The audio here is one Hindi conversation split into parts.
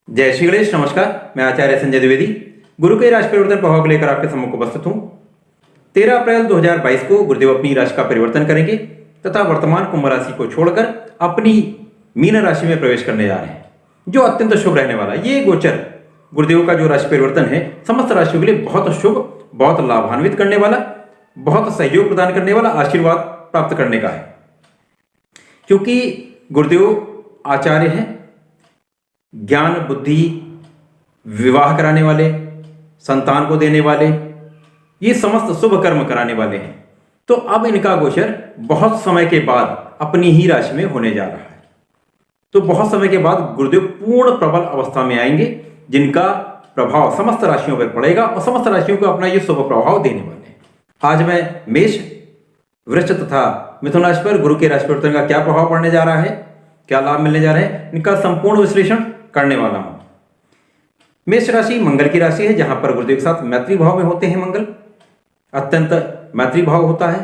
जय श्री गणेश। नमस्कार, मैं आचार्य संजय द्विवेदी गुरु के राशि परिवर्तन प्रभाव को लेकर आपके सम्मुख उपस्थित हूं। 13 अप्रैल 2022 को गुरुदेव अपनी राशि का परिवर्तन करेंगे तथा वर्तमान कुंभ राशि को छोड़कर अपनी मीन राशि में प्रवेश करने जा रहे हैं, जो अत्यंत शुभ रहने वाला है। ये गोचर गुरुदेव का जो राशि परिवर्तन है समस्त राशियों के लिए बहुत शुभ, बहुत लाभान्वित करने वाला, बहुत सहयोग प्रदान करने वाला, आशीर्वाद प्राप्त करने का है। क्योंकि गुरुदेव आचार्य हैं, ज्ञान बुद्धि विवाह कराने वाले, संतान को देने वाले, ये समस्त शुभ कर्म कराने वाले हैं। तो अब इनका गोचर बहुत समय के बाद अपनी ही राशि में होने जा रहा है। तो बहुत समय के बाद गुरुदेव पूर्ण प्रबल अवस्था में आएंगे, जिनका प्रभाव समस्त राशियों पर पड़ेगा और समस्त राशियों को अपना ये शुभ प्रभाव देने वाले हैं। आज मैं मेष, वृश्चिक तथा मिथुन राशि पर गुरु के राशि परिवर्तन का क्या प्रभाव पड़ने जा रहा है, क्या लाभ मिलने जा रहे हैं, इनका संपूर्ण विश्लेषण करने वाला हूं। मेष राशि मंगल की राशि है, जहां पर गुरुदेव के साथ मैत्री भाव में होते हैं। मंगल अत्यंत मैत्री भाव होता है।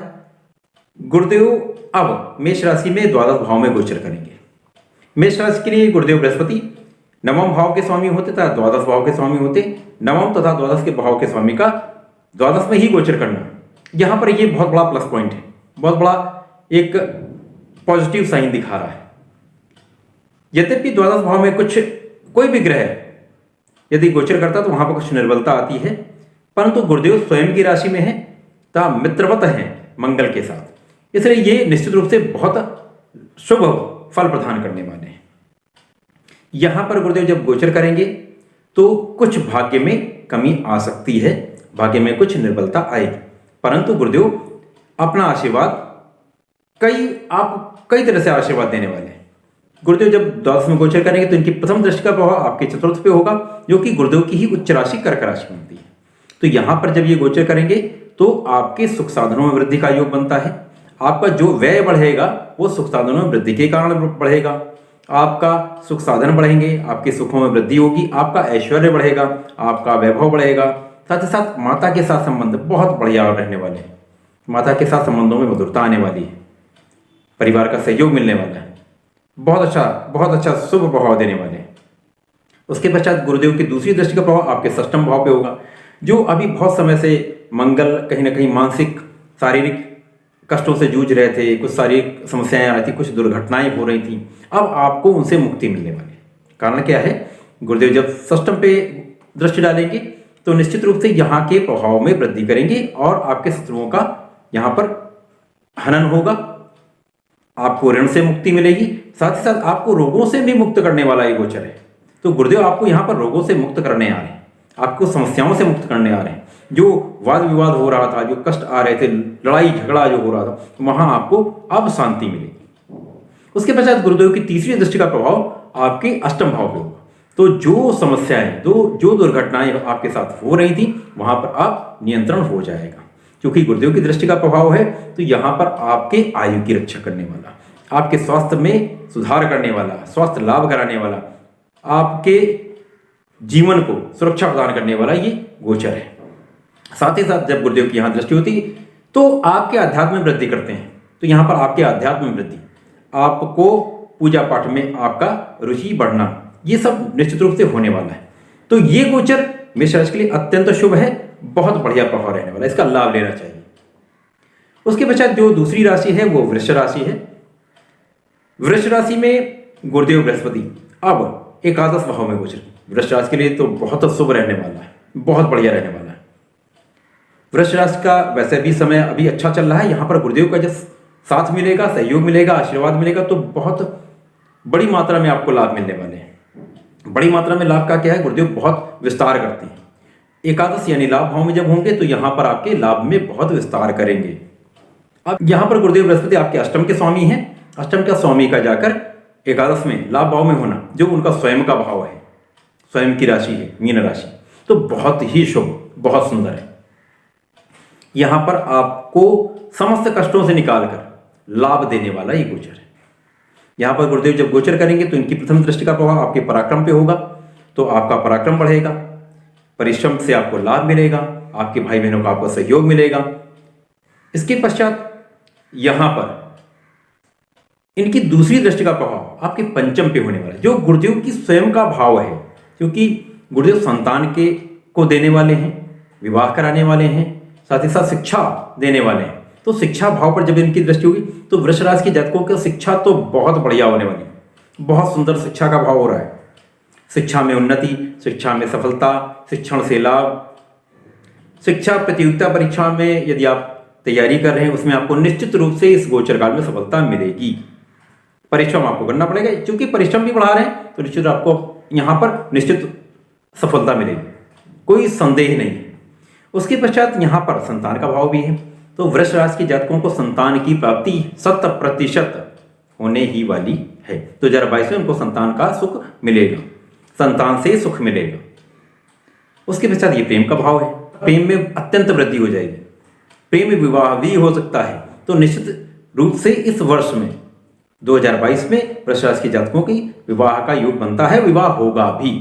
गुरुदेव अब मेष राशि में द्वादश भाव में गोचर करेंगे। मेष राशि के लिए गुरुदेव बृहस्पति नवम भाव के स्वामी होते तथा द्वादश भाव के स्वामी होते। नवम तथा द्वादश के भाव के स्वामी का द्वादश में ही गोचर करना, यहां पर यह बहुत बड़ा प्लस पॉइंट है, बहुत बड़ा एक पॉजिटिव साइन दिखा रहा है। यद्यपि द्वादश भाव में कोई भी ग्रह यदि गोचर करता तो वहां पर कुछ निर्बलता आती है, परंतु गुरुदेव स्वयं की राशि में है तथा मित्रवत है मंगल के साथ, इसलिए ये निश्चित रूप से बहुत शुभ फल प्रदान करने वाले हैं। यहां पर गुरुदेव जब गोचर करेंगे तो कुछ भाग्य में कमी आ सकती है, भाग्य में कुछ निर्बलता आएगी, परंतु गुरुदेव अपना आशीर्वाद कई तरह से आशीर्वाद देने वाले हैं। गुरुदेव जब द्वादश में गोचर करेंगे तो इनकी प्रथम दृष्टि का प्रभाव आपके चतुर्थ पे होगा, जो कि गुरुदेव की ही उच्च राशि कर्क राशि में होती है। तो यहां पर जब ये गोचर करेंगे तो आपके सुख साधनों में वृद्धि का योग बनता है। आपका जो व्यय बढ़ेगा वो सुख साधनों में वृद्धि के कारण बढ़ेगा। आपका सुख साधन बढ़ेंगे, आपके सुखों में वृद्धि होगी, आपका ऐश्वर्य बढ़ेगा, आपका वैभव बढ़ेगा। साथ ही साथ माता के साथ संबंध बहुत बढ़िया रहने वाले हैं। माता के साथ संबंधों में मधुरता आने वाली है, परिवार का सहयोग मिलने वाला है, बहुत अच्छा शुभ प्रभाव देने वाले हैं। उसके पश्चात गुरुदेव की दूसरी दृष्टि का प्रभाव आपके षष्ठम भाव पे होगा। जो अभी बहुत समय से मंगल कहीं ना कहीं मानसिक शारीरिक कष्टों से जूझ रहे थे, कुछ शारीरिक समस्याएं आ रही थी, कुछ दुर्घटनाएं हो रही थी, अब आपको उनसे मुक्ति मिलने वाली है। कारण क्या है, गुरुदेव जब षष्ठम पे दृष्टि डालेंगे तो निश्चित रूप से यहाँ के प्रभाव में वृद्धि करेंगे और आपके शत्रुओं का यहाँ पर हनन होगा, आपको ऋण से मुक्ति मिलेगी। साथ ही साथ आपको रोगों से भी मुक्त करने वाला ये गोचर है। तो गुरुदेव आपको यहाँ पर रोगों से मुक्त करने आ रहे हैं, आपको समस्याओं से मुक्त करने आ रहे हैं। जो वाद विवाद हो रहा था, जो कष्ट आ रहे थे, लड़ाई झगड़ा जो हो रहा था, वहां आपको अब शांति मिलेगी। उसके पश्चात गुरुदेव की तीसरी दृष्टि का प्रभाव आपके अष्टम भाव पे होगा। तो जो समस्याएं, जो दुर्घटनाएं आपके साथ हो रही थी, वहां पर अब नियंत्रण हो जाएगा। क्योंकि गुरुदेव की दृष्टि का प्रभाव है तो यहां पर आपके आयु की रक्षा करने वाला, आपके स्वास्थ्य में सुधार करने वाला, स्वास्थ्य लाभ कराने वाला, आपके जीवन को सुरक्षा प्रदान करने वाला ये गोचर है। साथ ही साथ जब गुरुदेव की यहां दृष्टि होती तो आपके अध्यात्म में वृद्धि करते हैं। तो यहां पर आपके अध्यात्म में वृद्धि, आपको पूजा पाठ में आपका रुचि बढ़ना, ये सब निश्चित रूप से होने वाला है। तो ये गोचर मेष राशि के लिए अत्यंत शुभ है, बहुत बढ़िया प्रभाव रहने वाला है, इसका लाभ लेना चाहिए। उसके पश्चात जो दूसरी राशि है वो वृश्चिक राशि है। वृश्चिक राशि में गुरुदेव बृहस्पति अब एकादश भाव में गोचर, वृश्चिक राशि के लिए तो बहुत शुभ रहने वाला है, बहुत बढ़िया रहने वाला है। वृश्चिक राशि का वैसे भी समय अभी अच्छा चल रहा है। यहाँ पर गुरुदेव का जब साथ मिलेगा, सहयोग मिलेगा, आशीर्वाद मिलेगा तो बहुत बड़ी मात्रा में आपको लाभ मिलने वाले हैं। बड़ी मात्रा में लाभ का क्या है, गुरुदेव बहुत विस्तार करते हैं। एकादश यानी लाभ भाव में जब होंगे तो यहां पर आपके लाभ में बहुत विस्तार करेंगे। अब यहां पर गुरुदेव बृहस्पति आपके अष्टम के स्वामी हैं। अष्टम का स्वामी का जाकर एकादश में लाभ भाव में होना, जो उनका स्वयं का भाव है, स्वयं की राशि है मीन राशि, तो बहुत ही शुभ, बहुत सुंदर है। यहां पर आपको समस्त कष्टों से निकालकर लाभ देने वाला ये गोचर है। यहां पर गुरुदेव जब गोचर करेंगे तो इनकी प्रथम दृष्टि का प्रभाव आपके पराक्रम पे होगा, तो आपका पराक्रम बढ़ेगा, परिश्रम से आपको लाभ मिलेगा, आपके भाई बहनों का आपको सहयोग मिलेगा। इसके पश्चात यहां पर इनकी दूसरी दृष्टि का प्रभाव आपके पंचम पे होने वाला है, जो गुरुदेव की स्वयं का भाव है, क्योंकि गुरुदेव संतान के को देने वाले हैं, विवाह कराने वाले हैं, साथ ही साथ शिक्षा देने वाले हैं। तो शिक्षा भाव पर जब इनकी दृष्टि होगी तो वृष राशि के जातकों की शिक्षा तो बहुत बढ़िया होने वाली है, बहुत सुंदर शिक्षा का भाव हो रहा है। शिक्षा में उन्नति, शिक्षा में सफलता, शिक्षण से लाभ, शिक्षा प्रतियोगिता परीक्षा में यदि आप तैयारी कर रहे हैं उसमें आपको निश्चित रूप से इस गोचर काल में सफलता मिलेगी। परिश्रम आपको करना पड़ेगा, क्योंकि परिश्रम भी बढ़ा रहे हैं तो निश्चित आपको यहाँ पर निश्चित सफलता मिलेगी, कोई संदेह नहीं। उसके पश्चात यहाँ पर संतान का भाव भी है, तो वृष राशि के जातकों को संतान की प्राप्ति 100% होने ही वाली है। 2022 में उनको संतान का सुख मिलेगा, संतान से सुख मिलेगा। उसके पश्चात ये प्रेम का भाव है, प्रेम में अत्यंत वृद्धि हो जाएगी, प्रेम विवाह भी हो सकता है। तो निश्चित रूप से इस वर्ष में 2022 में वृष राशि के जातकों की विवाह का योग बनता है, विवाह होगा भी,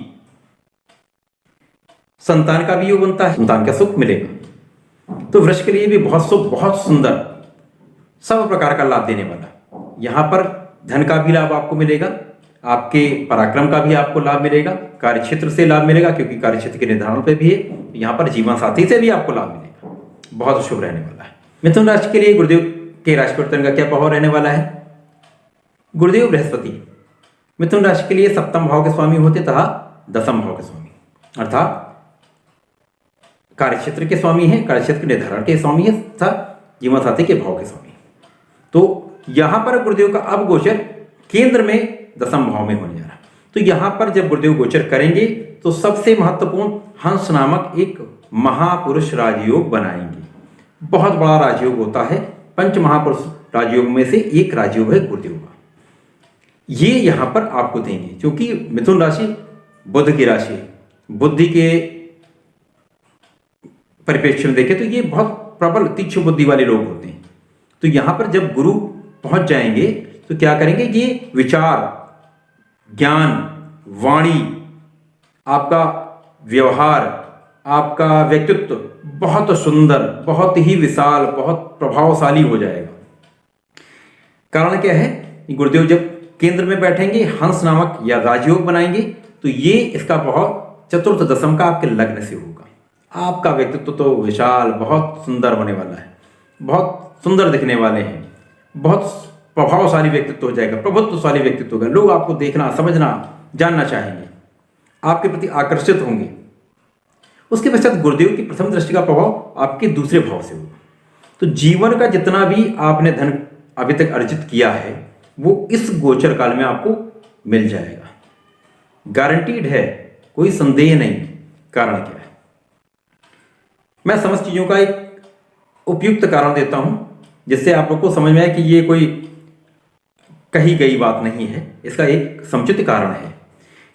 संतान का भी योग बनता है, संतान का सुख मिलेगा। तो वृष के लिए भी बहुत सुख, बहुत सुंदर, सब प्रकार का लाभ देने वाला। यहाँ पर धन का भी लाभ आपको मिलेगा, आपके पराक्रम का भी आपको लाभ मिलेगा, कार्यक्षेत्र से लाभ मिलेगा क्योंकि कार्यक्षेत्र के निर्धारण पे भी है। यहाँ पर जीवन साथी से भी आपको लाभ मिलेगा, बहुत शुभ रहने वाला है। मिथुन राशि के लिए गुरुदेव के राशि परिवर्तन का क्या प्रभाव रहने वाला है? गुरुदेव बृहस्पति मिथुन राशि के लिए 7वें भाव के स्वामी होते तथा 10वें भाव के स्वामी, अर्थात कार्यक्षेत्र के स्वामी हैं, कार्यक्षेत्र के निर्धारण के स्वामी है तथा जीवन साथी के भाव के स्वामी। तो यहां पर गुरुदेव का अब गोचर केंद्र में 10वें भाव में होने जा रहा है। तो यहां पर जब गुरुदेव गोचर करेंगे तो सबसे महत्वपूर्ण हंस नामक एक महापुरुष राजयोग बनाएंगे। बहुत बड़ा राजयोग होता है, पंच महापुरुष राजयोग में से एक राजयोग है गुरुदेव का। ये यहां पर आपको देंगे, क्योंकि मिथुन राशि बुध की राशि है, बुद्धि के परिप्रेक्ष्य में देखें तो ये बहुत प्रबल तीक्ष्ण बुद्धि वाले लोग होते हैं। तो यहां पर जब गुरु पहुंच जाएंगे तो क्या करेंगे, ये विचार, ज्ञान, वाणी, आपका व्यवहार, आपका व्यक्तित्व बहुत सुंदर, बहुत ही विशाल, बहुत प्रभावशाली हो जाएगा। कारण क्या है, गुरुदेव जब केंद्र में बैठेंगे, हंस नामक या राजयोग बनाएंगे, तो ये इसका प्रभाव चतुर्थ दशम का आपके लग्न से होगा। आपका व्यक्तित्व तो विशाल, बहुत सुंदर होने वाला है, बहुत सुंदर दिखने वाले हैं, बहुत प्रभावशाली व्यक्तित्व हो जाएगा, प्रभुत्वशाली व्यक्तित्व होगा। लोग आपको देखना, समझना, जानना चाहेंगे, आपके प्रति आकर्षित होंगे। उसके पश्चात गुरुदेव की प्रथम दृष्टि का प्रभाव आपके दूसरे भाव से होगा। तो जीवन का जितना भी आपने धन अभी तक अर्जित किया है वो इस गोचर काल में आपको मिल जाएगा, गारंटीड है, कोई संदेह नहीं। कारण क्या है, मैं समस्त चीजों का एक उपयुक्त कारण देता हूं जिससे आप लोग को समझ में आए कि ये कोई कही गई बात नहीं है, इसका एक समुचित कारण है।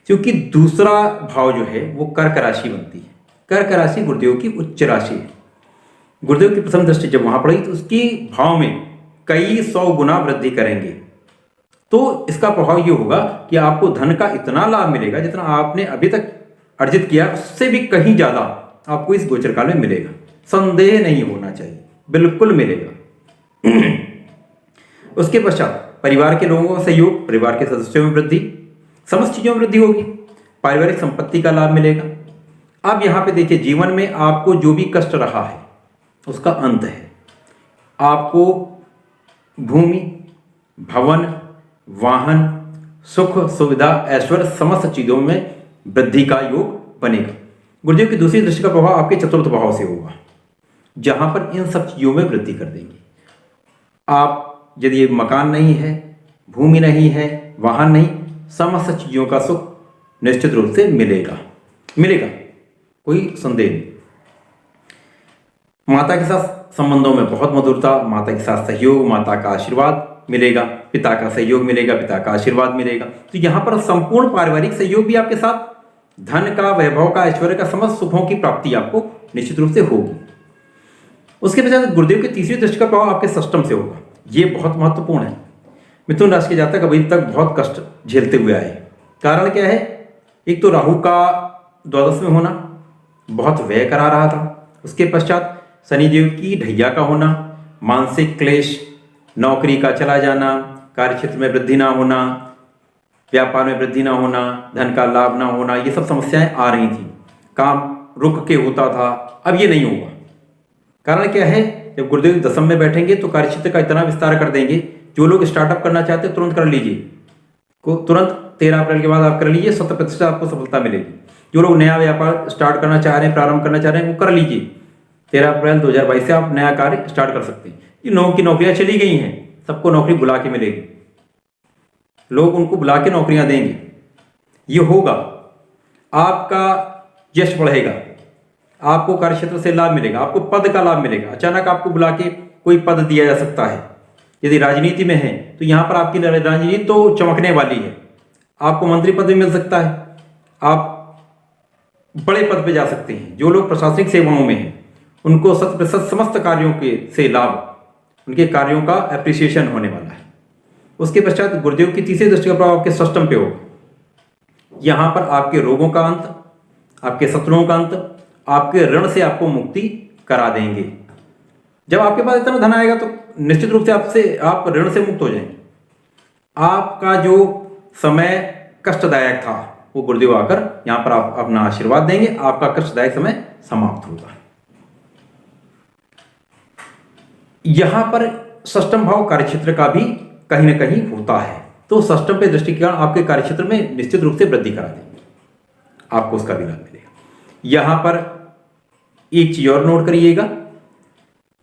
क्योंकि दूसरा भाव जो है वो कर्क राशि बनती है। कर्क राशि गुरुदेव की उच्च राशि है। गुरुदेव की प्रथम दृष्टि जब वहां पड़ी तो उसकी भाव में कई 100 गुना वृद्धि करेंगे। तो इसका प्रभाव ये होगा कि आपको धन का इतना लाभ मिलेगा जितना आपने अभी तक अर्जित किया उससे भी कहीं ज्यादा आपको इस गोचर काल में मिलेगा। संदेह नहीं होना चाहिए, बिल्कुल मिलेगा। उसके पश्चात परिवार के लोगों का सहयोग, परिवार के सदस्यों में वृद्धि, समस्त चीजों में वृद्धि होगी, पारिवारिक संपत्ति का लाभ मिलेगा। अब यहां पे देखिए, जीवन में आपको जो भी कष्ट रहा है उसका अंत है। आपको भूमि, भवन, वाहन, सुख, सुविधा, ऐश्वर्य, समस्त चीजों में वृद्धि का योग बनेगा। गुरुदेव की दूसरी दृष्टि का प्रभाव आपके चतुर्थ भाव से होगा, जहां पर इन सब चीजों में वृद्धि कर देंगे। आप यदि मकान नहीं है, भूमि नहीं है, वाहन नहीं, समस्त चीजों का सुख निश्चित रूप से मिलेगा, कोई संदेह नहीं। माता के साथ संबंधों में बहुत मधुरता, माता के साथ सहयोग, माता का आशीर्वाद मिलेगा, पिता का सहयोग मिलेगा, पिता का आशीर्वाद मिलेगा। तो यहाँ पर संपूर्ण पारिवारिक सहयोग भी आपके साथ, धन का, वैभव का, ऐश्वर्य का, समस्त सुखों की प्राप्ति आपको निश्चित रूप से होगी। उसके पश्चात गुरुदेव की तीसरी दृष्टि का प्रभाव आपके सष्टम से होगा। ये बहुत महत्वपूर्ण है। मिथुन राशि के जातक अभी तक बहुत कष्ट झेलते हुए आए। कारण क्या है, एक तो राहु का द्वादश में होना बहुत व्यय करा रहा था। उसके पश्चात शनिदेव की ढैया का होना, मानसिक क्लेश, नौकरी का चला जाना, कार्यक्षेत्र में वृद्धि ना होना, व्यापार में वृद्धि ना होना, धन का लाभ ना होना, ये सब समस्याएं आ रही थी। काम रुक के होता था, अब ये नहीं होगा। कारण क्या है, जब गुरुदेव दशम में बैठेंगे तो कार्यक्षेत्र का इतना विस्तार कर देंगे, जो लोग स्टार्टअप करना चाहते हैं तुरंत कर लीजिए, को तुरंत 13 अप्रैल के बाद आप कर लीजिए, 100% आपको सफलता मिलेगी। जो लोग नया व्यापार स्टार्ट करना चाह रहे हैं, प्रारंभ करना चाह रहे हैं, वो कर लीजिए। 13 अप्रैल 2022 से आप नया कार्य स्टार्ट कर सकते हैं। जिन लोगों की नौकरियां चली गई हैं, सबको नौकरी बुला के मिलेगी, लोग उनको बुला के नौकरियां देंगे। ये होगा, आपका यश बढ़ेगा, आपको कार्यक्षेत्र से लाभ मिलेगा, आपको पद का लाभ मिलेगा। अचानक आपको बुला के कोई पद दिया जा सकता है। यदि राजनीति में है तो यहाँ पर आपकी राजनीति तो चमकने वाली है, आपको मंत्री पद भी मिल सकता है, आप बड़े पद पे जा सकते हैं। जो लोग प्रशासनिक सेवाओं में हैं उनको 100% समस्त कार्यों के से लाभ, उनके कार्यों का एप्रिसिएशन होने वाला है। उसके पश्चात गुरुदेव की तीसरी दृष्टि का प्रभाव आपके षष्ठम पे होगा। यहाँ पर आपके रोगों का अंत, आपके शत्रुओं का अंत, आपके ऋण से आपको मुक्ति करा देंगे। जब आपके पास इतना धन आएगा तो निश्चित रूप से आप ऋण से मुक्त हो जाएंगे। आपका जो समय कष्टदायक था वो गुरुदेव आकर यहाँ पर आप अपना आशीर्वाद देंगे, आपका कष्टदायक समय समाप्त होगा। यहाँ पर षष्ठम भाव कार्यक्षेत्र का भी कहीं ना कहीं होता है, तो षष्ठम पे दृष्टि के कारण आपके कार्यक्षेत्र में निश्चित रूप से वृद्धि करा देंगे, आपको उसका भी लाभ मिलेगा। यहाँ पर एक चीज और नोट करिएगा,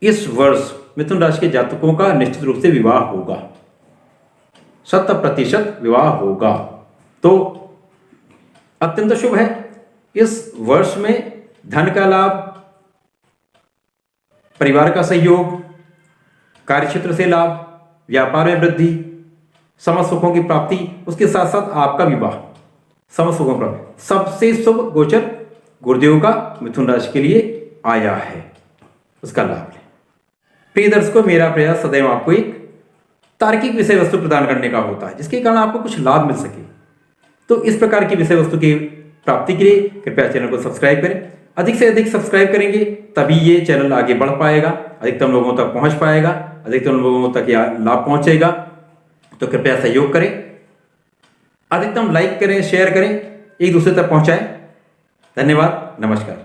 इस वर्ष मिथुन राशि के जातकों का निश्चित रूप से विवाह होगा, 100% विवाह होगा, तो अत्यंत शुभ है। इस वर्ष में धन का लाभ, परिवार का सहयोग, कार्यक्षेत्र से लाभ, व्यापार में वृद्धि, समस्त सुखों की प्राप्ति, उसके साथ साथ आपका विवाह, समस्त सुखों की प्राप्ति, सबसे शुभ गोचर गुरुदेव का मिथुन राशि के लिए आया है, उसका लाभ लें। प्रिय दर्शकों, मेरा प्रयास सदैव आपको एक तार्किक विषय वस्तु प्रदान करने का होता है, जिसके कारण आपको कुछ लाभ मिल सके। तो इस प्रकार की विषय वस्तु की प्राप्ति के लिए कृपया चैनल को सब्सक्राइब करें। अधिक से अधिक सब्सक्राइब करेंगे तभी ये चैनल आगे बढ़ पाएगा, अधिकतम लोगों तक पहुंच पाएगा, अधिकतम लोगों तक यह लाभ पहुंचेगा। तो कृपया सहयोग करें, अधिकतम लाइक करें, शेयर करें, एक दूसरे तक पहुंचाएं। धन्यवाद, नमस्कार।